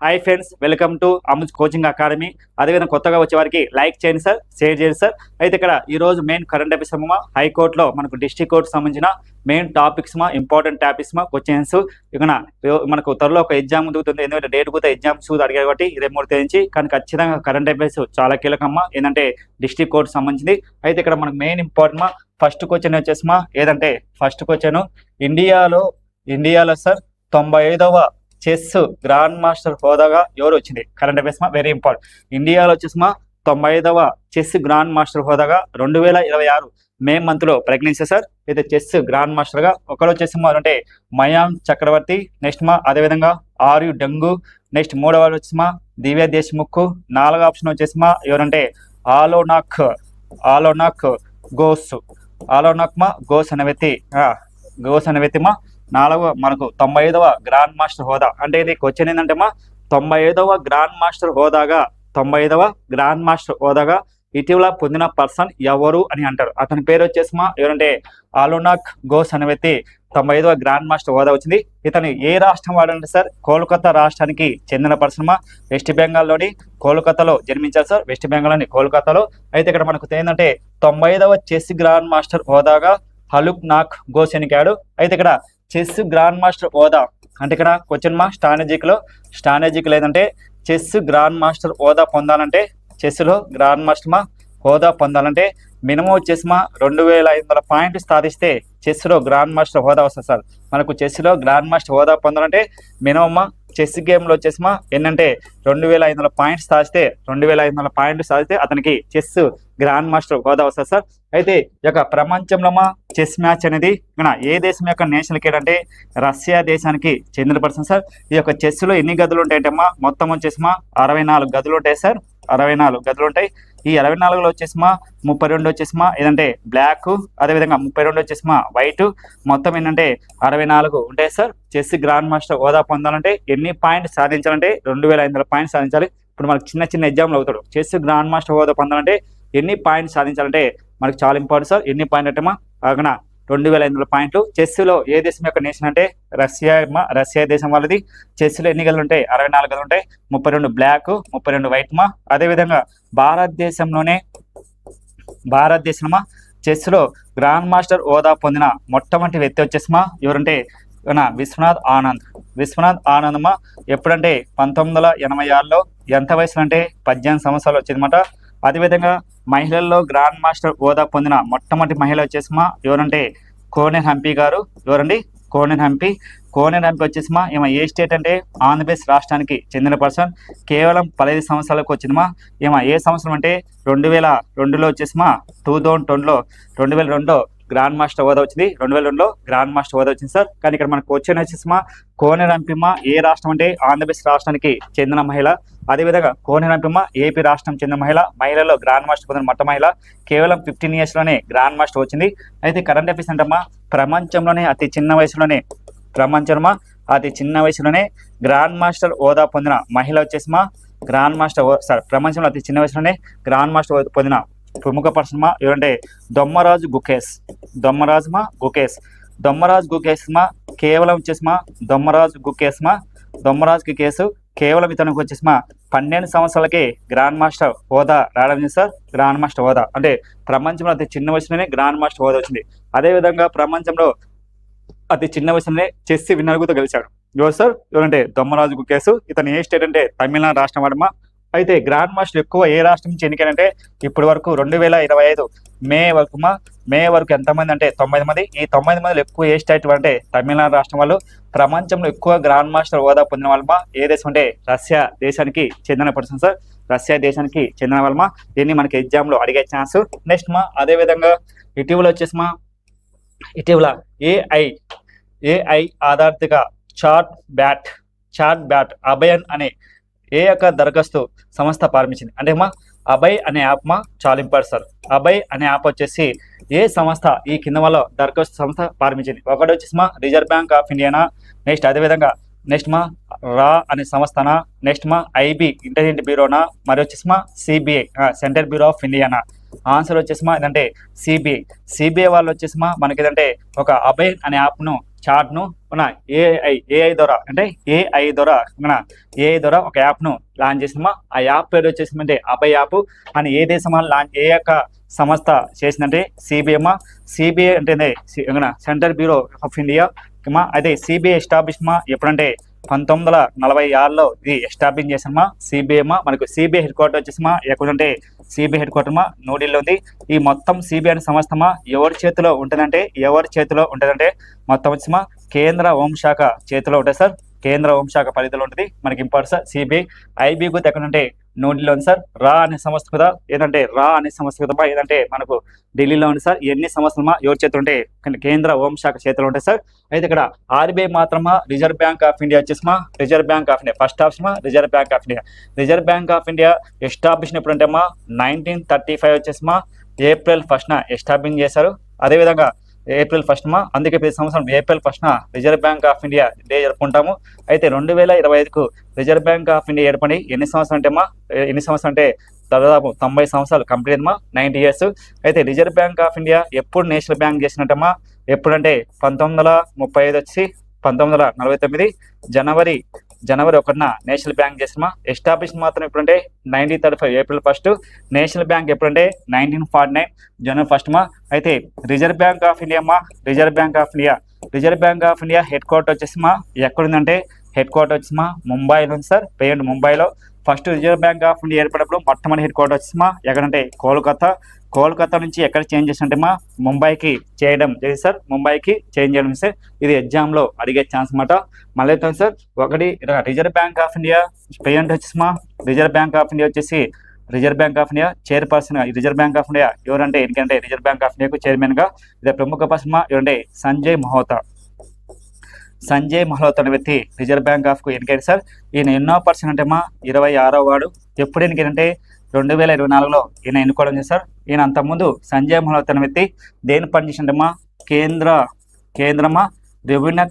Hi friends, welcome to Ammu's coaching academy. అదేవిధంగా కొత్తగా వచ్చే వారికి లైక్ చేయండి సార్, షేర్ చేయండి సార్. అయితే ఇక్కడ ఈరోజు మెయిన్ కరెంట్ అఫైర్స్ హైకోర్టులో మనకు డిస్ట్రిక్ట్ కోర్టు సంబంధించిన main topics important topics questions ఇక్కడ మనకు త్వరలో ఒక ఎగ్జామ్ దిగుతుంది. ఎందుకంటే డేట్ కూడా ఎగ్జామ్స్ అడిగారు కాబట్టి 23 నుంచి. కానీ ఖచ్చితంగా కరెంట్ అఫైర్స్ చాలా కీలకమ్మా, ఏంటంటే డిస్ట్రిక్ట్ కోర్టు సంబంధించింది. అయితే ఇక్కడ మనకు మెయిన్ ఇంపార్టెంట్ ఫస్ట్ క్వశ్చన్ వచ్చేసిమా, ఏదంటే ఫస్ట్ క్వశ్చన్ ఇండియాలో సార్ 95వ చెస్ గ్రాండ్ మాస్టర్ హోదాగా ఎవరు వచ్చింది? Current affairs very important. ఇండియాలో వచ్చేసిమా 95వ చెస్ గ్రాండ్ మాస్టర్ హోదాగా 2026 మే మంత్ లో ప్రకటించారు సార్. అయితే చెస్ గ్రాండ్ మాస్టర్ గా ఒకరు వచ్చేసిమా అంటే మయాంక్ చక్రవర్తి, నెక్స్ట్ అదేవిధంగా ఆర్యు డెంగు, నెక్స్ట్ మూడవ వచ్చేసిమా దివ్య దేశ్ముఖ్, నాలుగో ఆప్షన్ వచ్చేసిమా ఎవరంటే ఆలోనాక్ గోస్ అనే వ్యక్తి నాలుగవ మనకు 95వ గ్రాండ్ మాస్టర్ హోదా. అంటే ఇది క్వశ్చన్ ఏంటంటే 95వ గ్రాండ్ మాస్టర్ హోదాగా ఇటీవల పొందిన పర్సన్ ఎవరు అని అంటారు. అతని పేరు వచ్చేసిమా ఎవరంటే ఆలోనాక్ గోస్ అనే వ్యక్తి 95వ గ్రాండ్ మాస్టర్ హోదా వచ్చింది. ఇతను ఏ రాష్ట్రం వాడంటే సార్ కోల్కతా రాష్ట్రానికి చెందిన పర్సన్. వెస్ట్ బెంగాల్లోని కోల్కతాలో జన్మించారు సార్, వెస్ట్ బెంగాల్లోని కోల్కతాలో. అయితే ఇక్కడ మనకు ఏంటంటే 95వ చెస్ గ్రాండ్ మాస్టర్ హోదాగా ఆలోనాక్ గోస్ ఎన్నికాడు. అయితే ఇక్కడ చెస్ గ్రాండ్ మాస్టర్ హోదా అంటే ఇక్కడ క్వశ్చన్ స్ట్రాటజిక్ లేదంటే చెస్ గ్రాండ్ మాస్టర్ హోదా పొందాలంటే చెస్లో గ్రాండ్ మాస్టర్ హోదా పొందాలంటే మినిమం వచ్చేసిమా 2500 పాయింట్లు సాధిస్తే చెస్లో గ్రాండ్ మాస్టర్ హోదా వస్తుంది సార్. మనకు చెస్లో గ్రాండ్ మాస్టర్ హోదా పొందాలంటే మినిమమ్ చెస్ గేమ్లో వచ్చేసిమా ఏంటంటే 2500 పాయింట్స్ సాధిస్తే 2500 పాయింట్లు సాధిస్తే అతనికి చెస్ గ్రాండ్ మాస్టర్ హోదా వస్తుంది సార్. అయితే ఈ యొక్క ప్రపంచంలో చెస్ మ్యాచ్ అనేది ఏ దేశం యొక్క నేషనల్ క్రీడ అంటే రష్యా దేశానికి చెందిన పర్సన్ సార్. ఈ యొక్క చెస్లో ఎన్ని గదులు ఉంటాయంటే మొత్తం వచ్చేసిమా 64 గదులు ఉంటాయి సార్, 64 గదులు ఉంటాయి. ఈ 64లో వచ్చేసిమా 32 వచ్చేసిమా ఏదంటే బ్లాక్, అదేవిధంగా 32 వచ్చేసిమా వైట్, మొత్తం ఏంటంటే 64 ఉంటాయి సార్. చెస్ గ్రాండ్ మాస్టర్ హోదా పొందాలంటే ఎన్ని పాయింట్స్ సాధించాలంటే 2500 పాయింట్స్ సాధించాలి. ఇప్పుడు మనకు చిన్న ఎగ్జామ్లు అవుతాడు, చెస్ గ్రాండ్ మాస్టర్ హోదా పొందాలంటే ఎన్ని పాయింట్స్ సాధించాలంటే మనకు చాలా ఇంపార్టెంట్ సార్. ఎన్ని పాయింట్ అంటే అక్కడ 2500 పాయింట్లు. చెస్లో ఏ దేశం యొక్క నేషన్ అంటే రష్యా దేశం వాళ్ళది. చెస్లో ఎన్ని గదులు ఉంటాయి? 64 గదులు ఉంటాయి, 32 బ్లాక్, 32 వైట్ అదేవిధంగా భారతదేశంలో చెస్లో గ్రాండ్ మాస్టర్ హోదా పొందిన మొట్టమొదటి వ్యక్తి వచ్చేసిమా ఎవరంటే విశ్వనాథ్ ఆనంద్ ఎప్పుడంటే 1986లో ఎంత వయసులో అంటే 18 సంవత్సరాలు వచ్చిందన్నమాట. అదేవిధంగా మహిళల్లో గ్రాండ్ మాస్టర్ హోదా పొందిన మొట్టమొదటి మహిళ వచ్చేసిమా ఎవరంటే కోనేరు హంపి గారు. ఎవరండి? కోనేరు హంపి వచ్చేసిమా ఈమె ఏ స్టేట్ అంటే ఆంధ్రప్రదేశ్ రాష్ట్రానికి చెందిన పర్సన్. కేవలం 15 సంవత్సరాలకు వచ్చిందమా. ఈమె ఏ సంవత్సరం అంటే 2002లో వచ్చేసిమా 2002లో గ్రాండ్ మాస్టర్ హోదా వచ్చింది. 2002లో గ్రాండ్ మాస్టర్ హోదా వచ్చింది సార్. కానీ ఇక్కడ మనకు క్వశ్చన్ వచ్చేసిమా కోనేరు హంపిమ్మ ఏ రాష్ట్రం అంటే ఆంధ్రప్రదేశ్ రాష్ట్రానికి చెందిన మహిళ. అదేవిధంగా కోనేరు హంపిమ్మ ఏపీ రాష్ట్రం చెందిన మహిళలో గ్రాండ్ మాస్టర్ పొందిన మొట్ట మహిళ. కేవలం 15 ఇయర్స్లోనే గ్రాండ్ మాస్టర్ వచ్చింది. అయితే కరెంట్ అఫైర్స్ అంటమ్మా ప్రపంచంలోనే అతి చిన్న వయసులోనే గ్రాండ్ మాస్టర్ హోదా పొందిన మహిళ వచ్చేసిమా ప్రపంచంలో అతి చిన్న వయసులోనే గ్రాండ్ మాస్టర్ పొందిన ప్రముఖ పర్సన్ ఎవరంటే దొమ్మరాజు గుకేష్. కేవలం వచ్చేసిమా దొమ్మరాజు గుకేష్ కేవలం ఇతనికి వచ్చేసిమా 12 సంవత్సరాలకే గ్రాండ్ మాస్టర్ హోదా రావడం సార్. గ్రాండ్ మాస్టర్ హోదా అంటే ప్రపంచంలో అతి చిన్న వయసులోనే గ్రాండ్ మాస్టర్ హోదా వచ్చింది. అదేవిధంగా ప్రపంచంలో అతి చిన్న వయసులోనే చెస్ విన్నర్ కూడా గెలిచాడు. ఎవరు సార్? ఎవరంటే దొమ్మరాజు గుకేష్. ఇతను ఏ స్టేట్ అంటే తమిళనాడు రాష్ట్రం వాడమా. అయితే గ్రాండ్ మాస్టర్ ఎక్కువ ఏ రాష్ట్రం నుంచి ఎన్నికైనంటే ఇప్పటి వరకు 2025 మే వరకు ఎంతమంది అంటే 9 మంది. ఈ 9 మందిలో ఎక్కువ ఏ స్టేట్ అంటే తమిళనాడు రాష్ట్రం వాళ్ళు. ప్రపంచంలో ఎక్కువ గ్రాండ్ మాస్టర్ హోదా పొందిన వాళ్ళమా ఏ దేశం అంటే రష్యా దేశానికి చెందిన పర్సన్ సార్. రష్యా దేశానికి చెందిన వాళ్ళమా. దీన్ని మనకి ఎగ్జామ్లో అడిగే ఛాన్స్. నెక్స్ట్ అదేవిధంగా ఇటీవల ఏఐ ఆధారిత చాట్ బ్యాట్ అభయన్ అనే ఏ యొక్క దరఖాస్తు సంస్థ ప్రారంభించింది అంటే అభయ్ అనే యాప్ చాలా ఇంపార్టెంట్ సార్. అభయ్ అనే యాప్ వచ్చేసి ఏ సంస్థ ఈ కింద వల్ల దరఖాస్తు సంస్థ ప్రారంభించింది? ఒకటి వచ్చేసిమా రిజర్వ్ బ్యాంక్ ఆఫ్ ఇండియానా, నెక్స్ట్ అదేవిధంగా నెక్స్ట్ రా అనే సంస్థనా, నెక్స్ట్ ఐబీ ఇంటెలిజెంట్ బ్యూరోనా, మరి వచ్చేసిమా సిబిఐ సెంట్రల్ బ్యూరో ఆఫ్ ఇండియానా. ఆన్సర్ వచ్చేసిమా ఏంటంటే సిబిఐ వాళ్ళు వచ్చేసిమా మనకి ఏదంటే ఒక అభయ్ అనే యాప్ను చార్ట్ను మన ఏఐ ద్వారా అంటే ఏఐ ద్వారా ఒక యాప్ను లాంచ్ చేసిందమ్మా. ఆ యాప్ పేరు వచ్చేసిందంటే అభయ్ యాప్ అని ఏ దేశం ఏ యొక్క సంస్థ చేసిందంటే సిబిఐ అంటే సెంట్రల్ బ్యూరో ఆఫ్ ఇండియా అయితే సిబిఐ ఎస్టాబ్లిష్ ఎప్పుడంటే 1946లో ఇది ఎస్టాబ్లిష్ చేసామా సిబిఐ. మనకు సిబిఐ హెడ్ క్వార్టర్ వచ్చేసిమా ఎక్కడంటే సిబిఐ హెడ్ క్వార్టర్ న్యూఢిల్లీలో ఉంది. ఈ మొత్తం సిబిఐ అనే సంస్థ ఎవరి చేతిలో ఉంటుందంటే మొత్తం వచ్చేమా కేంద్ర హోంశాఖ చేతిలో ఉంటుంది సార్. కేంద్ర హోంశాఖ పరిధిలో ఉంటుంది. మనకి ఇంపార్టెంట్ సార్ సిబిఐ. ఐబీ గుర్తు ఎక్కడంటే న్యూఢిల్లీలో ఉంది సార్. రా అనే సంస్థ కదా ఏదంటే మనకు ఢిల్లీలో ఉంది సార్. ఎన్ని సంస్థలు ఎవరి చేతులు ఉంటే కేంద్ర హోంశాఖ చేతిలో ఉంటాయి సార్. అయితే ఇక్కడ ఆర్బీఐ మాత్రమా రిజర్వ్ బ్యాంక్ ఆఫ్ ఇండియా వచ్చేసిమా reserve bank of India first option reserve bank of India. Reserve bank of India establish ఎప్పుడంటే 1935 వచ్చేసిమా ఏప్రిల్ 1న ఎస్టాబ్లిష్ చేశారు. అదేవిధంగా ఏప్రిల్ 1 అందుకే ప్రతి సంవత్సరం April 1 reserve bank of India day జరుపుకుంటాము. అయితే 2025కు రిజర్వ్ బ్యాంక్ ఆఫ్ ఇండియా ఏర్పడి ఎన్ని సంవత్సరాలు అంటే దాదాపు 90 సంవత్సరాలు కంప్లీట్ అయిందమ్మా 90 ఇయర్స్. అయితే రిజర్వ్ బ్యాంక్ ఆఫ్ ఇండియా ఎప్పుడు నేషనల్ బ్యాంక్ చేసినట్టమ్మా ఎప్పుడంటే 1935 వచ్చి 1949 జనవరి 1న నేషనల్ బ్యాంక్ చేసినమా. ఎస్టాబ్లిష్ మాత్రం ఎప్పుడంటే 1935 ఏప్రిల్ 1. నేషనల్ బ్యాంక్ ఎప్పుడంటే 1949 జనవరి 1. అయితే reserve bank of India head quarter వచ్చేసిమా ఎక్కడుందంటే హెడ్ క్వార్టర్ వచ్చేసిమా ముంబైలో ఉంది సార్. పేయండి ముంబైలో. First reserve bank of India ఏర్పడినప్పుడు మొట్టమొదటి హెడ్ క్వార్టర్ వచ్చేసిమా ఎక్కడంటే కోల్కతా నుంచి ఎక్కడ చేంజ్ చేసినట్టే ముంబైకి చేయడం జరిగింది సార్. ముంబైకి చేంజ్ చేయడం సార్. ఇది ఎగ్జామ్లో అడిగే ఛాన్స్ అన్నమాట. మళ్ళీ సార్ ఒకటి reserve bank of India payment వచ్చేసిమా reserve bank of India chairperson reserve bank of India ఎవరంటే ఎందుకంటే రిజర్వ్ బ్యాంక్ ఆఫ్ ఇండియాకు చైర్మన్గా ఇది ప్రముఖ పర్సన్ ఎవరంటే సంజయ్ మల్హోత్రా అనే వ్యక్తి రిజర్వ్ బ్యాంక్ ఆఫ్ ఎన్నికైంది సార్. ఈయన ఎన్నో పర్సన్ అంటే 26వ వాడు. ఎప్పుడు ఎన్నికైందంటే 2024లో ఈయన ఎన్నుకోవడం చేశారు. ఈయన అంతకుముందు సంజయ్ మల్హోత్రా అనే వ్యక్తి దేని పనిచేసిందమ్మా కేంద్ర రెవెన్యూ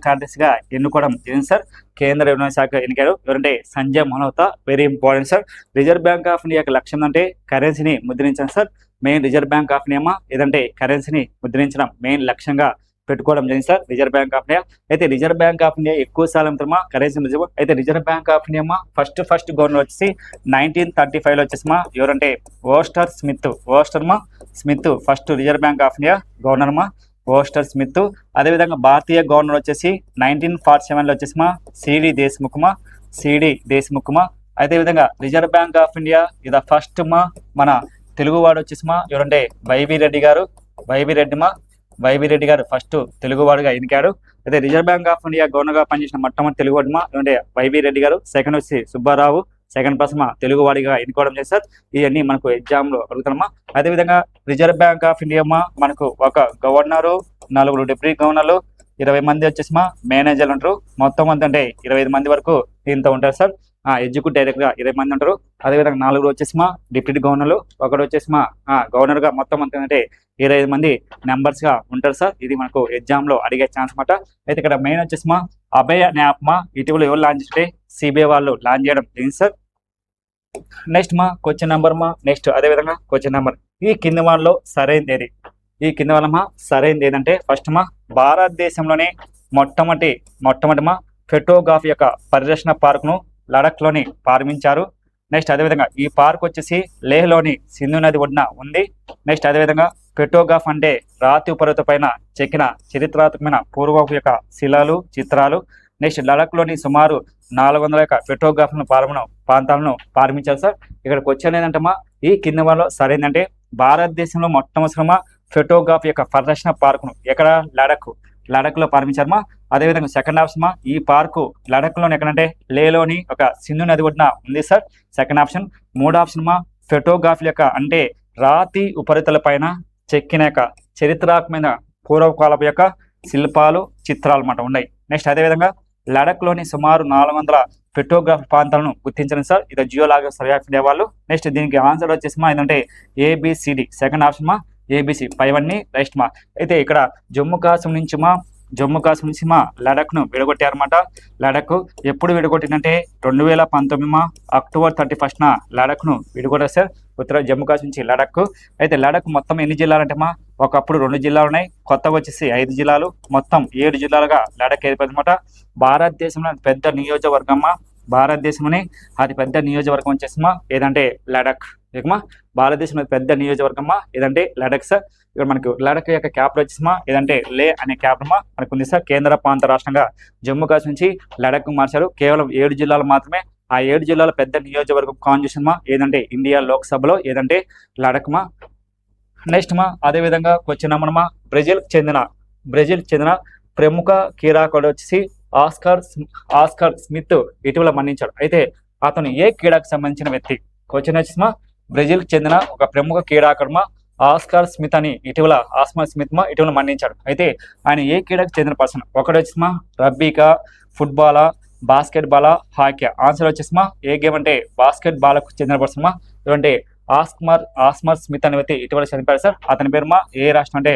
కార్యదర్శిగా ఎన్నుకోవడం జరిగింది సార్. కేంద్ర రెవెన్యూ శాఖ ఎన్నికారు ఎవరంటే Sanjay Malhotra. Very important sir. Reserve bank of India లక్ష్యం అంటే కరెన్సీని ముద్రించడం సార్. Main reserve bank of India ఏదంటే కరెన్సీని ముద్రించడం మెయిన్ లక్ష్యంగా పెట్టుకోవడం జరిగింది sir reserve bank of India. అయితే రిజర్వ్ బ్యాంక్ ఆఫ్ ఇండియా ఎక్కువ సార్లు కరెన్సీ రిజర్వ్. అయితే reserve bank of India first governor వచ్చేసి 1935లో వచ్చేసిమా ఎవరంటే Osborne Smith first reserve bank of India governor Osborne Smith. అదేవిధంగా భారతీయ గవర్నర్ వచ్చేసి 1947లో వచ్చేసిమా సిడి దేశ్ముఖ్. అదేవిధంగా రిజర్వ్ బ్యాంక్ ఆఫ్ ఇండియా ఇది ఫస్ట్ మన తెలుగువాడు వచ్చేసిమా ఎవరంటే వైవి రెడ్డి గారు ఫస్ట్ తెలుగువాడుగా ఎన్నికాడు. అయితే రిజర్వ్ బ్యాంక్ ఆఫ్ ఇండియా గవర్నర్గా పనిచేసిన మొట్టమొదటి తెలుగువాడు అంటే వైవి రెడ్డి గారు. సెకండ్ వచ్చి సుబ్బారావు. సెకండ్ పర్సన్ తెలుగువాడిగా ఎన్నుకోవడం చేశారు. ఇవన్నీ మనకు ఎగ్జామ్లో అడుగుతున్నామా. అదేవిధంగా రిజర్వ్ బ్యాంక్ ఆఫ్ ఇండియా మనకు ఒక గవర్నరు, 4 డిప్యూటీ గవర్నర్లు, 20 మంది వచ్చేసిమా మేనేజర్లు ఉంటారు. మొత్తం మంది అంటే 25 మంది వరకు దీంతో ఉంటారు సార్. ఎగ్జిక్యూటివ్ డైరెక్టర్గా 20 మంది ఉంటారు. అదేవిధంగా 4 వచ్చేసిమా డిప్యూటీ గవర్నర్లు, ఒకటి వచ్చేసిమా గవర్నర్గా మొత్తం అంత అంటే 25 మంది మెంబర్స్గా ఉంటారు సార్. ఇది మనకు ఎగ్జామ్లో అడిగే ఛాన్స్ అన్నమాట. అయితే ఇక్కడ మెయిన్ వచ్చేసిమా అభయ్ అనే యాప్ ఇటీవల ఎవరు లాంచ్ చేస్తే సిబిఐ వాళ్ళు లాంచ్ చేయడం జరిగింది సార్. నెక్స్ట్ క్వశ్చన్ నెక్స్ట్ అదేవిధంగా క్వశ్చన్ నెంబర్ ఈ కింది వాళ్ళలో సరైనది ఏదంటే ఫస్ట్ భారతదేశంలోనే మొట్టమొదటి ఫోటోగ్రఫీ యొక్క పరిరక్షణ పార్కును లడఖ్లోని ప్రారంభించారు. నెక్స్ట్ అదేవిధంగా ఈ పార్క్ వచ్చేసి లేహ్లోని సింధు నది ఒడ్డున ఉంది. నెక్స్ట్ అదేవిధంగా ఫోటోగ్రాఫ్ అంటే రాతి ఉపరిత పైన చెక్కిన చరిత్రాత్మకమైన పూర్వపు యొక్క శిలాలు, చిత్రాలు. నెక్స్ట్ లడఖ్లోని సుమారు 400 యొక్క ఫోటోగ్రాఫ్లను ప్రాంతాలను ప్రారంభించారు సార్. ఇక్కడ క్వశ్చన్ ఏంటంటే ఈ కింద వాళ్ళు సరైందంటే భారతదేశంలో మొట్టమొదటి ఫోటోగ్రాఫ్ యొక్క పరిరక్షణ పార్కును ఎక్కడ లడఖ్లో ప్రారంభించారమ్మా. అదేవిధంగా సెకండ్ ఆప్షన్ ఈ పార్కు లడఖ్లోని ఎక్కడంటే లేలోని ఒక సింధు నది ఒడ్డున ఉంది సార్. Second option. మూడో ఆప్షన్ ఫోటోగ్రాఫ్ యొక్క అంటే రాతి ఉపరితల పైన చెక్కిన యొక్క చరిత్రాత్మకమైన పూర్వకాలపు యొక్క శిల్పాలు, చిత్రాలు అన్నమాట ఉన్నాయి. నెక్స్ట్ అదేవిధంగా లడఖ్లోని సుమారు 400 ఫోటోగ్రాఫ్ ప్రాంతాలను గుర్తించడం సార్. ఇది జియోలాజికల్ సర్వే ఆఫ్ ఇండియా వాళ్ళు. నెక్స్ట్ దీనికి ఆన్సర్ వచ్చేసి ఏంటంటే ABCD. Second option ABC. పైవన్నీ రైట్ అయితే ఇక్కడ జమ్మూ కాశ్మీర్ నుంచి లడఖ్ను విడగొట్టారన్నమాట. లడఖ్ ఎప్పుడు విడగొట్టిందంటే 2019 అక్టోబర్ 31న లడఖ్ను విడగొట్టారు సార్. ఉత్తర జమ్మూ కాశ్మీర్ నుంచి లడక్. అయితే లడక్ మొత్తం ఎన్ని జిల్లాలు అంటే మా ఒకప్పుడు 2 జిల్లాలు ఉన్నాయి, కొత్తగా వచ్చేసి 5 జిల్లాలు, మొత్తం 7 జిల్లాలుగా లడక్ ఏర్పడిందన్నమాట. భారతదేశంలో పెద్ద నియోజకవర్గమ్మా, భారతదేశంలోనే అతి పెద్ద నియోజకవర్గం వచ్చేసిమా ఏదంటే లడక్. ఏకమా భారతదేశంలో పెద్ద నియోజకవర్గమ్మా ఏదంటే లడక్ సార్. ఇక్కడ మనకు లడక్ యొక్క క్యాపిటల్ వచ్చేసిమా ఏదంటే లే అనే క్యాపిటల్ మనకు ఉంది సార్. కేంద్ర ప్రాంత రాష్ట్రంగా జమ్మూ కాశ్మీర్ నుంచి లడక్ మార్చారు. కేవలం 7 జిల్లాలు మాత్రమే. ఆ 7 జిల్లాల పెద్ద నియోజకవర్గం కాన్స్టిట్యూషన్ మా ఏదంటే ఇండియా లోక్సభలో ఏదంటే లడక్ మా. నెక్స్ట్ మా అదేవిధంగా వచ్చినామా బ్రెజిల్ చెందిన ప్రముఖ క్రీడాకారుడు వచ్చేసి ఆస్కార్ స్మిత్ ఇటీవల మరణించాడు. అయితే అతను ఏ క్రీడకు సంబంధించిన వ్యక్తి? క్వశ్చన్ వచ్చేసి బ్రెజిల్ చెందిన ఒక ప్రముఖ క్రీడాకారుడు ఆస్కార్ స్మిత్ ఇటీవల మరణించాడు. అయితే ఆయన ఏ క్రీడకు చెందిన పర్సన్? ఒకటి వచ్చేసి రబ్బీకా, ఫుట్బాలా, బాస్కెట్ బాలా, హాకీ? ఆన్సర్ వచ్చేసి ఏ గేమ్ అంటే బాస్కెట్ బాల్కు చెందిన పర్సన్ అంటే ఆస్మర్ స్మిత్ అనే వ్యక్తి ఇటీవల చనిపోయారు సార్. అతని పేరు ఏ రాష్ట్రం అంటే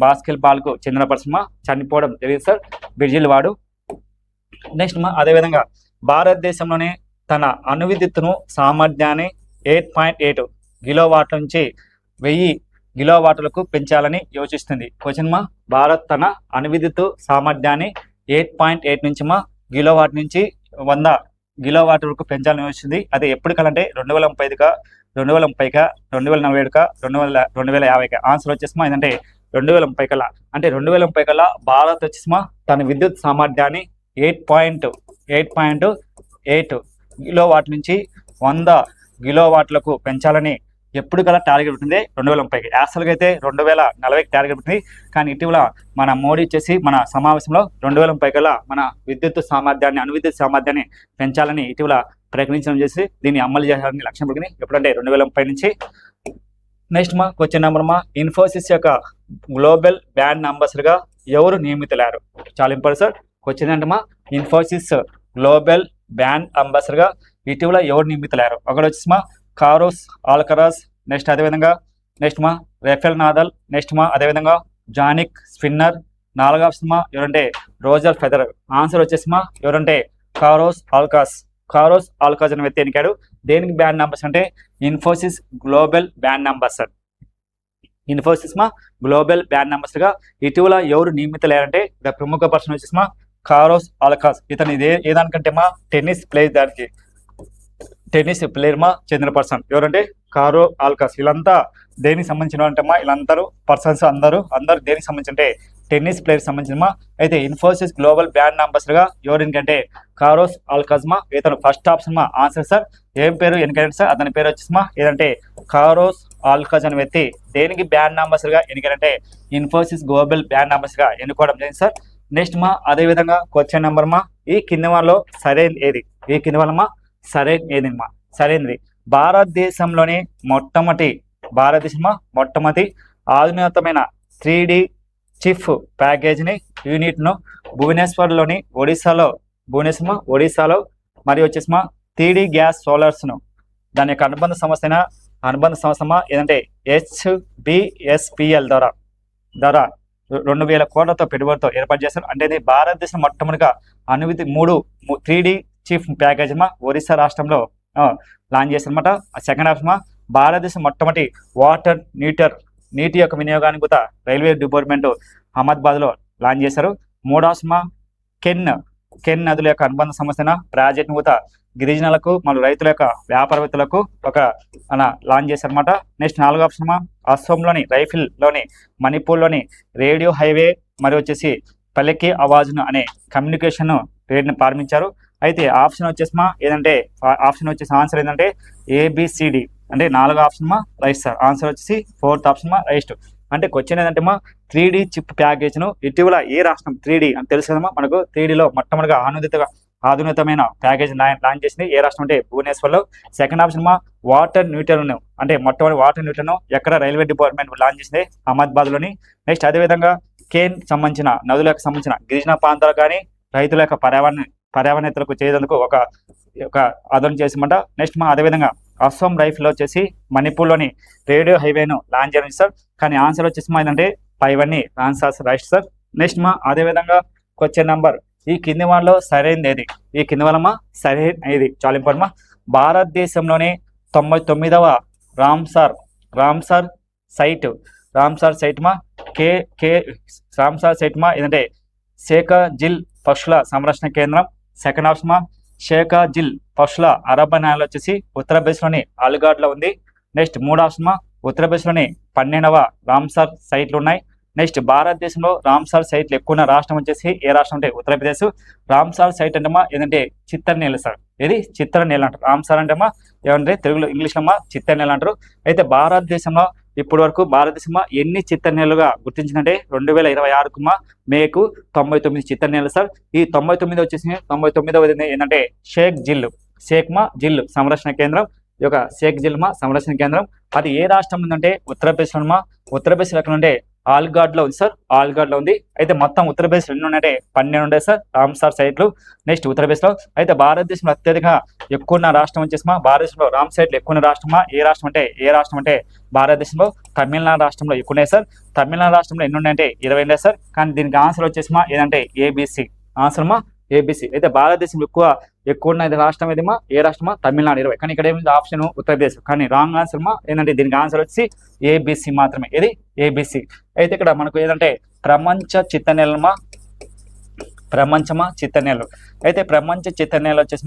బాస్కెట్ బాల్ కు చెందిన పర్సన్ చనిపోవడం జరిగింది సార్, బ్రెజిల్ వాడు. నెక్స్ట్ అదేవిధంగా భారతదేశంలోనే తన అణువిద్యుత్తును సామర్థ్యాన్ని 8.8 కిలోవాట్ల నుంచి 1000 కిలోవాట్లకు పెంచాలని యోచిస్తుంది. క్వశ్చన్ భారత్ తన అణువిద్యుత్తు సామర్థ్యాన్ని 8.8 నుంచి కిలోవాట్ నుంచి 100 కిలోవాట్ వరకు పెంచాలని యోచిస్తుంది. అది ఎప్పటికలంటే 2030కా, 2030కా, 2047కా, 2050కా? ఆన్సర్ వచ్చేసి ఏంటంటే 2030 కల్లా. అంటే 2030 కల్లా భారత్ వచ్చేసి తన విద్యుత్ సామర్థ్యాన్ని 8.8 కిలోవాట్ నుంచి 100 కిలోవాట్లకు పెంచాలని ఎప్పుడు కల్లా టార్గెట్ ఉంటుంది 2030కి. యాక్చువల్గా అయితే 2040కి టార్గెట్ ఉంటుంది. కానీ ఇటీవల మన మోడీ వచ్చేసి మన సమావేశంలో 2030 కల్లా మన అణువిద్యుత్ సామర్థ్యాన్ని పెంచాలని ఇటీవల ప్రకటించడం చేసి దీన్ని అమలు చేయాలని లక్ష్యం పెట్టుకుని ఎప్పుడంటే 2030 నుంచి. నెక్స్ట్ క్వశ్చన్ నెంబర్ ఇన్ఫోసిస్ యొక్క గ్లోబల్ బ్రాండ్ అంబాసిడర్గా ఎవరు నియమితులారు? చాలా ఇంపార్టెంట్ సార్. క్వశ్చన్ అంటే ఇన్ఫోసిస్ గ్లోబల్ బ్రాండ్ అంబాసిడర్గా ఇటీవల ఎవరు నియమితులారు? ఒకటి వచ్చేసి కారోస్ ఆల్కరాజ్, నెక్స్ట్ అదేవిధంగా రెఫెల్ నాదల్, నెక్స్ట్ అదేవిధంగా జానిక్ స్పిన్నర్, 4వ ఆప్షన్ ఎవరంటే రోజర్ ఫెదరర్. ఆన్సర్ వచ్చేసి ఎవరంటే కారోస్ ఆల్కాజ్ అనే వ్యక్తి ఎన్నికాడు. దేనికి బ్రాండ్ అంబాసిడర్ అంటే Infosys global brand ambassador. Infosys global brand అంబాసిడర్గా ఇటీవల ఎవరు నియమితులయ్యారంటే ప్రముఖ పర్సన్ వచ్చేసి కారోస్ ఆల్కాజ్. ఇతను ఏదానికంటే టెన్నిస్ ప్లేయర్ చెందిన పర్సన్ ఎవరంటే కారో ఆల్కాస్. వీళ్ళంతా దేనికి సంబంధించిన అంటే వీళ్ళందరూ పర్సన్స్ అందరూ దేనికి సంబంధించి అంటే టెన్నిస్ ప్లేయర్ సంబంధించిన. అయితే ఇన్ఫోసిస్ గ్లోబల్ బ్రాండ్ అంబాసిడర్గా ఎవరు ఎందుకంటే కారోస్ ఆల్కాజ్ ఇతను ఫస్ట్ ఆప్షన్ ఆన్సర్ సార్. ఏం పేరు ఎన్నికైనా సార్? అతని పేరు వచ్చేసి ఏదంటే కారోస్ ఆల్కాజ్ అనే వ్యక్తి దేనికి బ్రాండ్ అంబాసిడర్గా ఎన్నికైనంటే ఇన్ఫోసిస్ గ్లోబల్ బ్రాండ్ అంబాసిడర్గా ఎన్నుకోవడం జరిగింది సార్. నెక్స్ట్ అదేవిధంగా క్వశ్చన్ నెంబర్ ఈ కింది వాళ్ళలో సరైనది ఏది? ఈ కింది వాళ్ళ సరైనది భారతదేశంలోనే మొట్టమొదటి ఆధునికమైన 3D చిప్ ప్యాకేజీని యూనిట్ను భువనేశ్వర్లోని ఒడిశాలో మరియు వచ్చేసి 3D గ్యాస్ సోలార్స్ను దాని యొక్క అనుబంధ సంస్థ ఏదంటే HBSPL ద్వారా 2,000 కోట్లతో పెట్టుబడితో ఏర్పాటు చేశారు. అంటే ఇది భారతదేశం మొట్టమొదటిగా అణువిద్యుత్ 3D చిప్ ప్యాకేజ్ ఒరిస్సా రాష్ట్రంలో లాంచ్ చేశారన్నమాట. సెకండ్ ఆప్షన్ భారతదేశం మొట్టమొదటి వాటర్ నీటి యొక్క వినియోగానికి కూడా రైల్వే డిపార్ట్మెంట్ అహ్మదాబాద్లో లాంచ్ చేశారు. మూడో ఆప్షన్ కెన్ నదుల యొక్క అనుబంధ సంస్థ ప్రాజెక్ట్ కూడా గిరిజనులకు మరియు రైతుల యొక్క వ్యాపారవేత్తలకు ఒక లాంచ్ చేశారన్నమాట. నెక్స్ట్ 4వ ఆప్షన్ అస్సోంలోని రైఫిల్లోని మణిపూర్లోని రేడియో హైవే మరియు వచ్చేసి పల్లెకి అవాజ్ను అనే కమ్యూనికేషన్ రేట్ని ప్రారంభించారు. అయితే ఆప్షన్ వచ్చేసి ఆన్సర్ ఏంటంటే ABCD అంటే 4వ ఆప్షన్ రైట్ సార్. ఆన్సర్ వచ్చేసి 4th ఆప్షన్ రైట్. అంటే క్వశ్చన్ ఏంటంటే 3D చిప్ ప్యాకేజ్ను ఇటీవల ఏ రాష్ట్రం 3D అని తెలుసు కదమ్మా మనకు. 3Dలో మొట్టమొదటిగా ఆధునికమైన ప్యాకేజ్ లాంచ్ చేసింది ఏ రాష్ట్రం అంటే భువనేశ్వర్లో. సెకండ్ ఆప్షన్ వాటర్ న్యూట్రన్ అంటే మొట్టమొదటి వాటర్ న్యూట్రన్ ఎక్కడ రైల్వే డిపార్ట్మెంట్ లాంచ్ చేసింది అహ్మదాబాద్లోని. నెక్స్ట్ అదేవిధంగా కేన్ సంబంధించిన నదులకు సంబంధించిన గిరిజన ప్రాంతాలు కానీ రైతుల యొక్క పర్యావరణకు చేయడానికి ఒక ఆదరణ చేసిమంట. నెక్స్ట్ అదేవిధంగా అస్సాం రైఫిల్లో వచ్చేసి మణిపూర్లోని రేడియో హైవేను లాంచ్ చేయడం సార్. కానీ ఆన్సర్ వచ్చేసి ఏంటంటే పైవన్నీ ఆన్సర్స్ రైట్ సార్. నెక్స్ట్ అదేవిధంగా క్వశ్చన్ నెంబర్ ఈ కింది వాళ్ళలో సరైనది ఏది? ఈ కింది వాళ్ళ సరైనది చాలా ఇంపార్టెంట్ భారతదేశంలోనే 99వ రామ్సార్ సైట్ రామ్సార్ సైట్ మా కే కే రామ్సార్ సైట్ మా ఏంటంటే షేఖజిల్ పశువుల సంరక్షణ కేంద్రం. సెకండ్ ఆప్షన్ మా షేఖజిల్ పశువుల అరబనాయాలు వచ్చేసి ఉత్తరప్రదేశ్లోని అలీగఢ్లో ఉంది. నెక్స్ట్ మూడు ఆప్షన్ మా ఉత్తరప్రదేశ్లోని 12వ రామ్సార్ సైట్లు ఉన్నాయి. నెక్స్ట్ భారతదేశంలో రామ్సార్ సైట్లు ఎక్కువ ఉన్న రాష్ట్రం వచ్చేసి ఏ రాష్ట్రం అంటే ఉత్తరప్రదేశ్. రామ్సార్ సైట్ అంటే ఏంటంటే చిత్తడినేల సార్, ఇది చిత్తడినేల అంటారు. రామ్సార్ అంటే ఏమంటే తెలుగులో ఇంగ్లీష్లో చిత్తడినేల అంటారు. అయితే భారతదేశంలో ఇప్పటి వరకు భారతదేశం ఎన్ని చిత్తడినేలుగా గుర్తించిందంటే 2026కు మేకు 99 చిత్తడినేలు సార్. ఈ 99 వచ్చేసి 99వ ఏంటంటే షేక్ జిల్ సంరక్షణ కేంద్రం. ఈ యొక్క షేఖజిల్ సంరక్షణ కేంద్రం అది ఏ రాష్ట్రం ఉందంటే ఉత్తరప్రదేశ్లో. ఉత్తరప్రదేశ్ ఎక్కడ ఉంటే అలీగఢ్లో ఉంది సార్, అలీగఢ్లో ఉంది. అయితే మొత్తం ఉత్తరప్రదేశ్ ఎన్ని ఉన్నాయంటే 12 ఉంటాయి సార్ రామ్సార్ సైట్లు. నెక్స్ట్ ఉత్తరప్రదేశ్లో. అయితే భారతదేశంలో అత్యధిక ఎక్కువ ఉన్న రాష్ట్రం వచ్చేసి భారతదేశంలో రామ్ సైట్లు ఎక్కువ ఉన్న రాష్ట్రమా ఏ రాష్ట్రం అంటే భారతదేశంలో తమిళనాడు రాష్ట్రంలో ఎక్కువ ఉన్నాయి సార్. తమిళనాడు రాష్ట్రంలో ఎన్ని ఉన్నాయంటే 20 ఉన్నాయి సార్. కానీ దీనికి ఆన్సర్ వచ్చేసి ఏదంటే ఏబిసి ఆన్సర్ ఏబిసి. అయితే భారతదేశంలో ఎక్కువ ఉన్న రాష్ట్రం ఏదమ్మా ఏ రాష్ట్రమా తమిళనాడు 20. కానీ ఇక్కడ ఏమైంది ఆప్షన్ ఉత్తరప్రదేశ్. కానీ రాంగ్ ఆన్సర్ ఏంటంటే దీనికి ఆన్సర్ వచ్చి ఏబిసి మాత్రమే, ఇది ఏబిసి. అయితే ఇక్కడ మనకు ఏదంటే ప్రపంచ చిత్తనేలు. అయితే ప్రపంచ చిత్తనేలు వచ్చేసి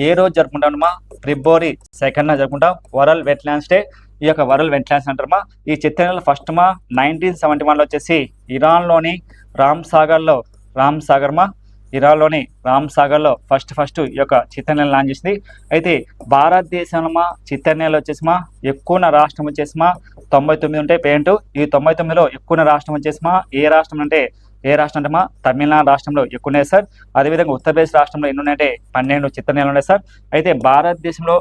ఏ రోజు జరుపుకుంటామా ఫిబ్రవరి 2న జరుపుకుంటాం. World wetlands day. ఈ యొక్క వరల్డ్ వెట్లాండ్స్ అంటారమ్మా. ఈ చిత్తనేలు ఫస్ట్ 1971లో వచ్చేసి ఇరాన్లోని రామ్సాగర్లో ఫస్ట్ ఈ యొక్క చిత్తనేలు లాంచ్ చేసింది. అయితే భారతదేశంలో చిత్తనేలు వచ్చేసి ఎక్కువ ఉన్న రాష్ట్రం వచ్చేసి 99 ఉంటాయి పేరెంట్. ఈ 99లో ఎక్కువ ఉన్న రాష్ట్రం వచ్చేసి ఏ రాష్ట్రం అంటే తమిళనాడు రాష్ట్రంలో ఎక్కువ ఉన్నాయి సార్. అదేవిధంగా ఉత్తరప్రదేశ్ రాష్ట్రంలో ఎన్ని ఉన్నాయంటే 12 చిత్తనేలు ఉన్నాయి సార్. అయితే భారతదేశంలో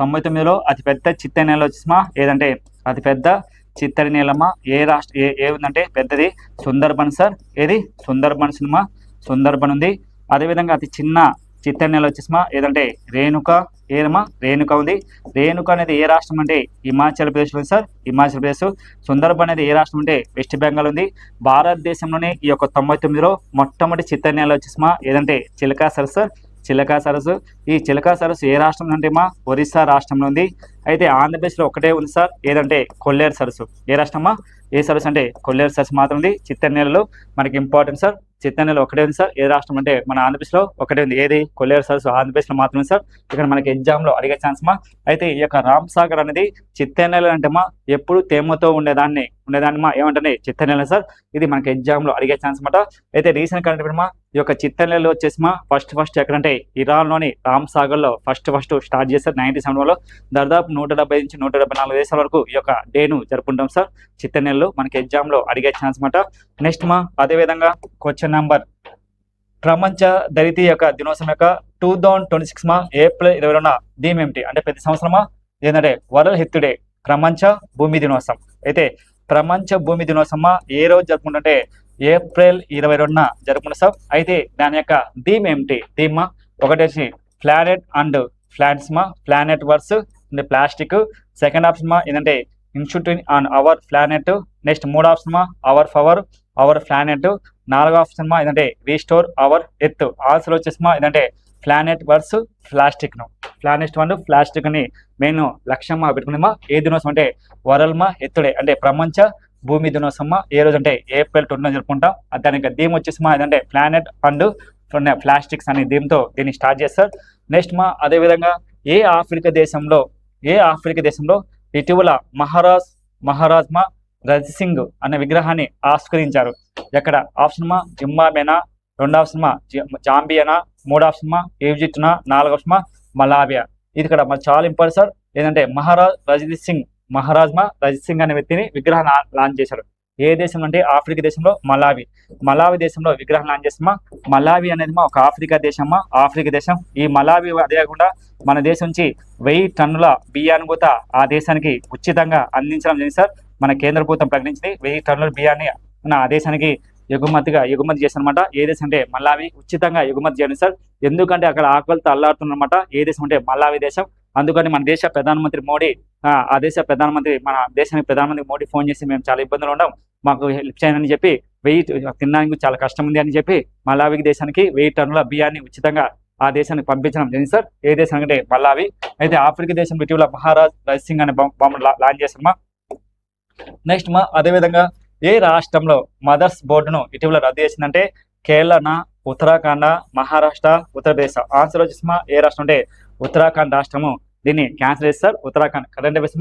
99లో అతిపెద్ద చిత్తనేలు వచ్చేసి ఏదంటే అతిపెద్ద చిత్తడినేలమ్మ ఏ ఉందంటే పెద్దది సుందర్బన్ సార్. ఏది సుందర్బన్ ఉంది. అదేవిధంగా అతి చిన్న చిత్తడినేల వచ్చేసి ఏదంటే రేణుక ఉంది. రేణుక అనేది ఏ రాష్ట్రం అంటే హిమాచల్ ప్రదేశ్ ఉంది సార్, హిమాచల్ ప్రదేశ్. సుందర్బన్ అనేది ఏ రాష్ట్రం అంటే వెస్ట్ బెంగాల్ ఉంది. భారతదేశంలోనే ఈ యొక్క 99లో మొట్టమొదటి చిత్తడినేల వచ్చేసి ఏదంటే చిలకా సరస్సు. ఈ చిలకా సరస్సు ఏ రాష్ట్రం అంటే ఒరిస్సా రాష్ట్రంలో ఉంది. అయితే ఆంధ్రప్రదేశ్లో ఒకటే ఉంది సార్, ఏదంటే కొల్లేరు సరస్సు. ఏ రాష్ట్రమా ఏ సరస్సు అంటే కొల్లేరు సరస్సు మాత్రం ఉంది. చిత్తడినేలలో మనకి ఇంపార్టెంట్ సార్, చిత్తడినేల ఒకటే ఉంది సార్. ఏ రాష్ట్రం అంటే మన ఆంధ్రప్రదేశ్లో ఒకటే ఉంది, ఏది కొల్లేరు సరస్సు ఆంధ్రప్రదేశ్లో మాత్రమే సార్. ఇక్కడ మనకి ఎగ్జామ్లో అడిగే ఛాన్స్ అయితే ఈ యొక్క రామ్సాగర్ అనేది చిత్తడినేల అంటే ఎప్పుడు తేమతో ఉండేదాన్ని ఏమంటే చిత్తడినేల సార్. ఇది మనకి ఎగ్జామ్లో అడిగే ఛాన్స్ అన్నమాట. అయితే రీసెంట్ కరెంట్ ఈ యొక్క చిత్తడినేలు వచ్చేసి ఫస్ట్ ఎక్కడంటే ఇరాన్లోని రామ్సాగర్లో ఫస్ట్ స్టార్ట్ చేస్తారు 97లో. దాదాపు 170 నుంచి 174 దేశాల వరకు ఈ యొక్క డేను జరుపుకుంటాం సార్. చిత్తడినేలు మనకి ఎగ్జామ్లో అడిగే ఛాన్స్ అన్నమాట. నెక్స్ట్ అదేవిధంగా క్వశ్చన్ నెంబర్ ప్రపంచ ధరిత్రి యొక్క దినోత్సవం యొక్క 2026 ఏప్రిల్ 20న థీమ్ ఏమిటి అంటే ప్రతి సంవత్సరమా ఏంటంటే వరల్డ్ హెల్త్ డే, ప్రపంచ భూమి దినోత్సవం. అయితే ప్రపంచ భూమి దినోత్సవం ఏ రోజు జరుపుకుంటుంటే ఏప్రిల్ 22న జరుపుకుంటాం సార్. అయితే దాని యొక్క థీమ్ ఏమిటి? థీమ్ ఒకటి వచ్చి planet and planet versus plastic. Second option ఏంటంటే institute on our planet. Next మూడు ఆప్షన్ అవర్ ప్లానెట్. నాలుగో ఆప్షన్ ఏంటంటే రీస్టోర్ అవర్ ఎర్త్. ఆన్సర్ వచ్చేసి ఏంటంటే ప్లానెట్ వర్స్ ప్లాస్టిక్ అని మెయిన్ లక్ష్యం పెట్టుకునేమా. ఏ దినోత్సవం అంటే వరల్డ్ హెల్త్ డే అంటే ప్రపంచ భూమి దినోత్సవం ఏ రోజు అంటే ఏప్రిల్ 20న జరుపుకుంటాం. దానికి థీమ్ వచ్చేసి ఏంటంటే ప్లానెట్ అండ్ ప్లాస్టిక్స్ అనే థీమ్తో దీన్ని స్టార్ట్ చేస్తారు. నెక్స్ట్ అదేవిధంగా ఏ ఆఫ్రికా దేశంలో ఇటీవల మహారాజ్ రజిసింగ్ అనే విగ్రహాన్ని ఆవిష్కరించారు? ఎక్కడ? ఆప్షన్ జింబాబ్వేనా, రెండో ఆప్షన్ జాంబియానా, మూడో ఆప్షన్ ఈజిప్ట్నా, నాలుగో ఆప్షన్ మలావియా. ఇది ఇక్కడ చాలా ఇంపార్టెంట్ సార్. ఏంటంటే మహారాజ్ రజిత్ సింగ్ అనే వ్యక్తిని విగ్రహాన్ని లాంచ్ చేశారు. ఏ దేశం అంటే ఆఫ్రికా దేశంలో మలావి దేశంలో విగ్రహం లాంచ్ చేస్తామా. మలావి అనేది ఒక ఆఫ్రికా దేశం. ఈ మలావి అదే కాకుండా మన దేశం నుంచి 1000 టన్నుల బియ్యాన్ని కూడా ఆ దేశానికి ఉచితంగా అందించడం జరిగింది సార్. మన కేంద్ర ప్రభుత్వం ప్రకటించింది 1000 టన్నుల బియ్యాన్ని ఆ దేశానికి ఎగుమతి చేస్తారనమాట. ఏ దేశం అంటే మలావి ఉచితంగా ఎగుమతి చేయండి సార్. ఎందుకంటే అక్కడ ఆకలితో అల్లాడుతున్నమాట. ఏ దేశం అంటే మలావి దేశం. అందుకని మన దేశ ప్రధానమంత్రి మోడీ మన దేశానికి ప్రధానమంత్రి మోడీ ఫోన్ చేసి మేము చాలా ఇబ్బందులు ఉన్నాం, మాకు హెల్ప్ చేయని చెప్పి 1000 తినడానికి చాలా కష్టం ఉంది అని చెప్పి మలావి దేశానికి 1000 టన్నుల బియ్యాన్ని ఉచితంగా ఆ దేశానికి పంపించడం జరిగింది సార్. ఏ దేశం అంటే మల్లావి. అయితే ఆఫ్రికా దేశం ఇటీవల మహారాజ్ రైస్ సింగ్ అనే బాంబు లాంచ్ చేశారమ్మా. నెక్స్ట్ మా అదేవిధంగా ఏ రాష్ట్రంలో మదర్స్ బోర్డును ఇటీవల రద్దు చేసిందంటే కేరళ, ఉత్తరాఖండ్, మహారాష్ట్ర, ఉత్తరప్రదేశ్. ఆన్సర్ వచ్చేసి ఏ రాష్ట్రం అంటే ఉత్తరాఖండ్ రాష్ట్రము దీన్ని క్యాన్సిల్ చేస్తారు. ఉత్తరాఖండ్. కరెంట్ అఫైర్స్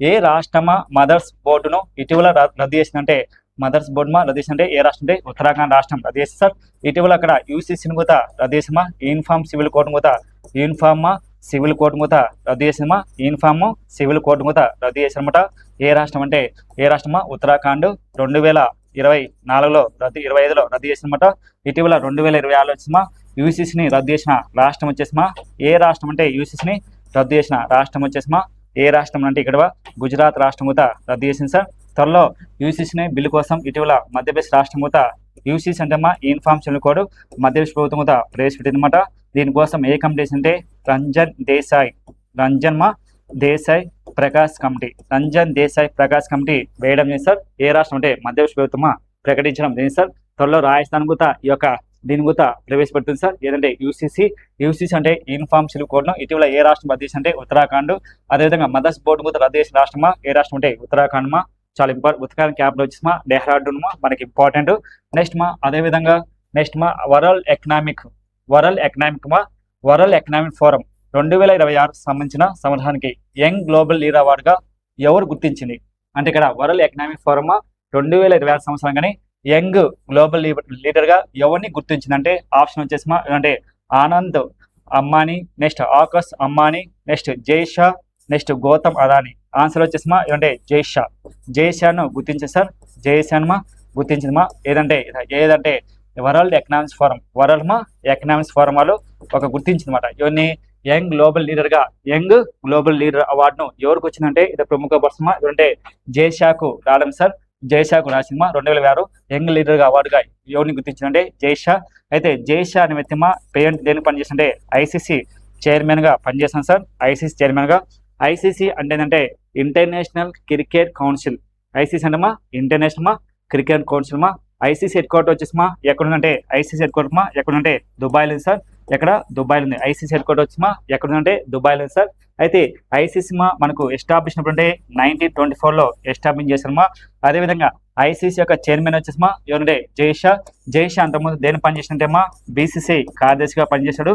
ఏ రాష్ట్రమా మదర్స్ బోర్డును ఇటీవల రద్దు చేసిందంటే మదర్స్ బోర్డు రద్దు చేసిందంటే ఏ రాష్ట్రం అంటే ఉత్తరాఖండ్ రాష్ట్రం రద్దు చేస్తారు సార్. ఇటీవల అక్కడ యూసీసీని కూడా రద్దు చేసిమా. యూనిఫామ్ సివిల్ కోడ్ కూడా యూనిఫామ్ సివిల్ కోడ్ కూడా రద్దు చేసిమా. యూనిఫామ్ సివిల్ కోడ్ కూడా రద్దు చేశారన్నమాట. ఏ రాష్ట్రం అంటే ఏ రాష్ట్రమా ఉత్తరాఖండ్ 2024లో 25లో రద్దు చేసినమాట. ఇటీవల 2026లో వచ్చేమా యూసీసీని రద్దు చేసిన రాష్ట్రం వచ్చేసిమా ఏ రాష్ట్రం అంటే యూసీసీని రద్దు చేసిన రాష్ట్రం వచ్చేసిమా ఏ రాష్ట్రం అంటే ఇక్కడ గుజరాత్ రాష్ట్రం కూడా రద్దు చేసింది సార్. త్వరలో యూసీసీని బిల్లు కోసం ఇటీవల మధ్యప్రదేశ్ రాష్ట్రం కూడా యూసీసీ అంటే యూనిఫామ్ సివిల్ కోడ్ మధ్యప్రదేశ్ ప్రభుత్వం కూడా ప్రవేశపెట్టిందన్నమాట. దీనికోసం ఏ కమిటీ అంటే రంజన్ దేశాయ్ ప్రకాష్ కమిటీ కమిటీ వేయడం చేసి సార్. ఏ రాష్ట్రం అంటే మధ్యప్రదేశ్ ప్రభుత్వం ప్రకటించడం జరిగింది సార్. త్వరలో రాజస్థాన్ కూడా ఈ యొక్క దీని కూడా ప్రవేశపెడుతుంది సార్. ఏదంటే యూసీసీ అంటే యూనిఫామ్ సివిల్ కోడ్ను ఇటీవల ఏ రాష్ట్రం రద్దు చేసి అంటే ఉత్తరాఖండ్. అదేవిధంగా మదర్స్ బోర్డు కూడా రద్దు చేసిన రాష్ట్రమా ఏ రాష్ట్రం అంటే ఉత్తరాఖండ్ చాలా ఇంపార్టెంట్. ఉత్తరాఖండ్ క్యాపిటల్ వచ్చేసి డెహ్రాడూన్ మనకి ఇంపార్టెంట్. నెక్స్ట్ అదేవిధంగా వరల్డ్ ఎకనామిక్ ఫోరం 2026 సంబంధించిన సంవత్సరానికి యంగ్ గ్లోబల్ లీడర్ అవార్డుగా ఎవరు గుర్తించింది అంటే ఇక్కడ వరల్డ్ ఎకనామిక్ ఫోరం 2026 సంవత్సరం కానీ యంగ్ గ్లోబల్ లీడర్ గా ఎవరిని గుర్తించిందంటే ఆప్షన్ వచ్చేసి అంటే ఆనంద్ అంబానీ, నెక్స్ట్ ఆకాష్ అంబానీ, నెక్స్ట్ జై షా, నెక్స్ట్ గౌతమ్ అదానీ. ఆన్సర్ వచ్చేసి ఏదంటే జై షాను గుర్తించారు సార్. జై షాను గుర్తించింది ఏదంటే వరల్డ్ ఎకనామిక్స్ ఫోరం వాళ్ళు ఒక గుర్తించిందన్నమాట. ఇవన్నీ యంగ్ గ్లోబల్ లీడర్ అవార్డును ఎవరికి వచ్చిందంటే ఇది ప్రముఖ పర్సన్ ఇదంటే జైషాకు రావడం సార్. జైషాకు రాసింది 2026 యంగ్ లీడర్ గా అవార్డుగా ఎవరిని గుర్తించిందంటే జైషా. అయితే జైషా అనే వ్యక్తి పేరెంట్ దేనికి పనిచేస్తుంటే ఐసీసీ చైర్మన్ గా పనిచేస్తాను సార్. ఐసీసీ చైర్మన్ గా. ఐసీసీ అంటే ఏంటంటే ఇంటర్నేషనల్ క్రికెట్ కౌన్సిల్. ఐసీసీ అంటే international cricket council ICC head quarter వచ్చేసి ఎక్కడుందంటే ఐసీసీ హెడ్ క్వార్టర్ ఎక్కడుందంటే దుబాయ్లో ఉంది సార్. ఎక్కడ దుబాయ్లో ఉంది. ఐసీసీ హెడ్ క్వార్టర్ వచ్చి ఎక్కడుందంటే దుబాయ్లో ఉంది సార్. అయితే ఐసీసీ మనకు ఎస్టాబ్లిష్ అయినప్పుడు 1924లో ఎస్టాబ్లిష్ చేశారమ్మా. అదేవిధంగా ఐసీసీ యొక్క చైర్మన్ వచ్చేసి ఎవరంటే జైషా అంతకుముందు దేని పనిచేసినట్టే బీసీసీ కార్యదర్శిగా పనిచేశాడు.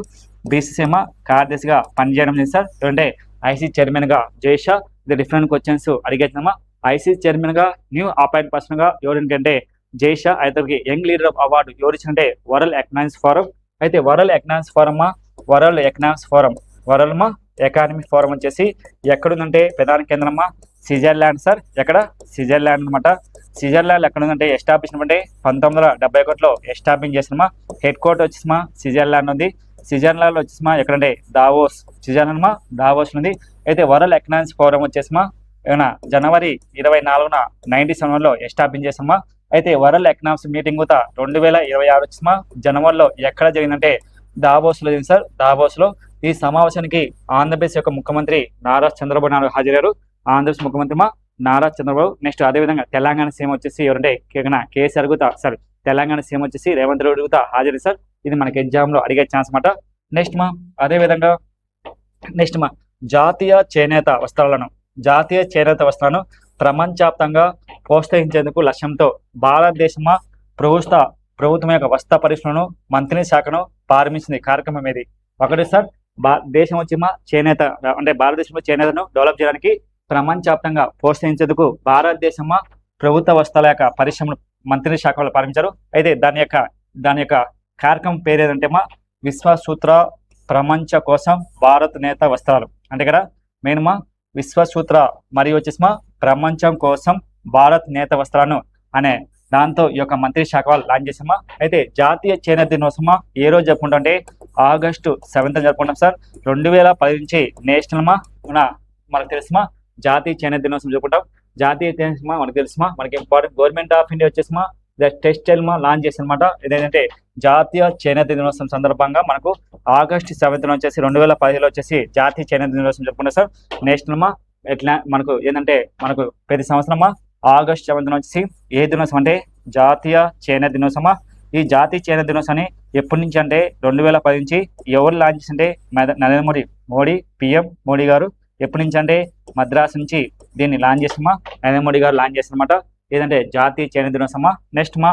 బీసీసీ కార్యదర్శిగా పనిచేయడం లేదు సార్. ఎవరంటే ఐసీసీ చైర్మన్ గా జైషా. ఇది డిఫరెంట్ క్వశ్చన్స్ అడిగేద్దామా. ఐసీసీ చైర్మన్ గా న్యూ అపాయింట్ పర్సన్ గా ఎవరంటే జైషా. అయితే యంగ్ లీడర్ అవార్డు ఎవరు ఇచ్చినట్టే వరల్డ్ ఎకనామిక్స్ ఫోరం. అయితే వరల్డ్ ఎకనామిక్ ఫోరం వచ్చేసి ఎక్కడుందంటే ప్రధాన కేంద్రమా స్విట్జర్లాండ్ సార్. ఎక్కడ స్విట్జర్లాండ్ అనమాట. స్విట్జర్లాండ్ ఎక్కడుందంటే ఎస్టాబ్లిష్ అంటే 1971లో ఎస్టాబ్లిష్ చేసినమా. హెడ్ క్వార్టర్ వచ్చేసి స్విట్జర్లాండ్ ఉంది. స్విట్జర్లాండ్ వచ్చేసి ఎక్కడంటే స్విట్జర్లాండ్ దావోస్ ఉంది. అయితే వరల్డ్ ఎకనామిక్స్ ఫోరం వచ్చేసి జనవరి 24న 1997లో ఎస్టాబ్లిష్ చేసామా. అయితే వరల్డ్ ఎకనామిక్స్ మీటింగ్ కూడా 2026 వచ్చేసి జనవరిలో ఎక్కడ జరిగిందంటే దావోస్లో జరిగింది సార్. దావోస్లో. ఈ సమావేశానికి ఆంధ్రప్రదేశ్ యొక్క ముఖ్యమంత్రి నారా చంద్రబాబు నాయుడు హాజరయ్యారు. ఆంధ్రప్రదేశ్ ముఖ్యమంత్రి నారా చంద్రబాబు. నెక్స్ట్ అదేవిధంగా తెలంగాణ సీఎం వచ్చేసి ఎవరంటే కేసీఆర్ కూడా సార్. తెలంగాణ సీఎం వచ్చేసి రేవంత్ రెడ్డి కూడా హాజరు సార్. ఇది మనకి ఎగ్జామ్ లో అడిగే ఛాన్స్ అన్నమాట. నెక్స్ట్ అదేవిధంగా జాతీయ చేనేత వస్త్రాలను ప్రపంచవ్యాప్తంగా ప్రోత్సహించేందుకు లక్ష్యంతో భారతదేశం ప్రభుత్వం యొక్క వస్త్ర పరిశ్రమను మంత్రి శాఖను ప్రారంభించింది. కార్యక్రమం ఏది? ఒకటి సార్ దేశం వచ్చి చేనేత అంటే భారతదేశంలో చేనేతను డెవలప్ చేయడానికి ప్రపంచవ్యాప్తంగా ప్రోత్సహించేందుకు భారతదేశం ప్రభుత్వ వస్త్రాల యొక్క పరిశ్రమను మంత్రి శాఖ వాళ్ళు ప్రారంభించారు. అయితే దాని యొక్క కార్యక్రమం పేరు ఏదంటే విశ్వసూత్ర ప్రపంచ కోసం భారత్ నేత వస్త్రాలు. అంటే ఇక్కడ మెయిన్ విశ్వసూత్ర మరియు వచ్చేసి ప్రపంచం కోసం భారత్ నేత వస్త్రాలను అనే దాంతో ఈ యొక్క మంత్రి శాఖ వాళ్ళు లాంచ్ చేసామా. అయితే జాతీయ చేనేత దినోత్సవం ఏ రోజు జరుపుకుంటాం అంటే August 7th జరుపుకుంటాం సార్. 2010 నుంచి నేషనల్ మనకు తెలుసుమా జాతీయ చేనేత దినోత్సవం జరుపుకుంటాం. జాతీయ చేనేత మనకు తెలుసుమా మనకి ఇంపార్టెంట్. గవర్నమెంట్ ఆఫ్ ఇండియా వచ్చేసి టెక్స్టైల్ లాంచ్ చేసిందన్నమాట. ఇదేంటంటే జాతీయ చేనేత దినోత్సవం సందర్భంగా మనకు August 7th వచ్చేసి 2015లో వచ్చేసి జాతీయ చేనేత దినోత్సవం జరుపుకుంటాం సార్. నేషనల్ ఎట్లా మనకు ఏంటంటే మనకు ప్రతి సంవత్సరం August 7th వచ్చేసి ఏ దినోత్సవం అంటే జాతీయ చేనేత దినోత్సవం. ఈ జాతీయ చేనేత దినోత్సవాన్ని ఎప్పటి నుంచి అంటే 2010 నుంచి ఎవరు లాంచ్ చేసింటే నరేంద్ర మోడీ పిఎం మోడీ గారు ఎప్పటి నుంచి అంటే మద్రాసు నుంచి దీన్ని లాంచ్ చేస్తామా నరేంద్ర మోడీ గారు లాంచ్ చేస్తారన్నమాట. ఏదంటే జాతీయ చేనేత దినోత్సవమా. నెక్స్ట్ మా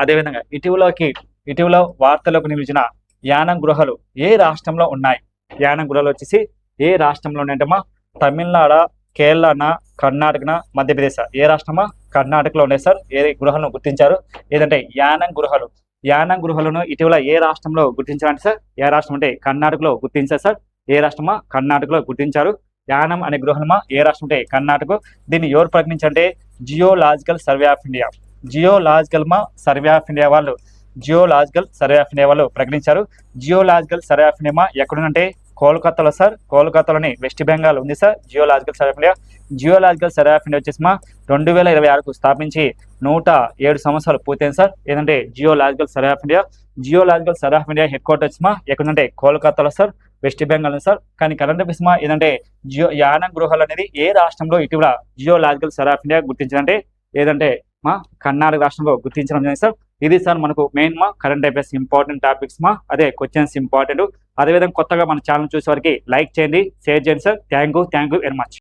అదేవిధంగా ఇటీవల వార్తలకు నిలిచిన యానం గృహాలు ఏ రాష్ట్రంలో ఉన్నాయి? యానం గృహాలు వచ్చేసి ఏ రాష్ట్రంలో ఉన్నాయంటమ్మా? తమిళనాడు, కేరళ, కర్ణాటక, మధ్యప్రదేశ్. ఏ రాష్ట్రమా? కర్ణాటకలో ఉన్నాయి సార్. ఏ గృహాలను గుర్తించారు? ఏదంటే యానం గృహాలు. యానం గృహాలను ఇటీవల ఏ రాష్ట్రంలో గుర్తించారంటే సార్, ఏ రాష్ట్రం అంటే కర్ణాటకలో గుర్తించారు సార్. ఏ రాష్ట్రమా? కర్ణాటకలో గుర్తించారు. యానం అనే గృహమా ఏ రాష్ట్రం అంటే కర్ణాటక. దీన్ని ఎవరు ప్రకటించంటే geological survey of India. Geological survey of India వాళ్ళు ప్రకటించారు. జియోలాజికల్ సర్వే ఆఫ్ ఇండియా ఎక్కడుందంటే కోల్కతాలో సార్. కోల్కతాలోని వెస్ట్ బెంగాల్ ఉంది sir geological survey of India. Geological survey of India వచ్చేసి 2026కు స్థాపించి 107 సంవత్సరాలు పూర్తయింది సార్. ఏదంటే geological survey of India. Geological survey of India head quarters ఎక్కడుంటే కోల్కతాలో సార్, వెస్ట్ బెంగాల్ సార్. కానీ కరెంట్ అఫైర్స్ ఏదంటే యానం గృహాలు అనేది ఏ రాష్ట్రంలో ఇటీవల జియోలాజికల్ సర్వే ఆఫ్ ఇండియా గుర్తించారంటే ఏదంటే కర్ణాటక రాష్ట్రంలో గుర్తించడం జరిగింది సార్. ఇది సార్ మనకు main current affairs important topics అదే క్వశ్చన్స్ ఇంపార్టెంట్. అదేవిధంగా కొత్తగా మన ఛానల్ చూసే వారికి లైక్ చేయండి, షేర్ చేయండి sir. Thank you very much.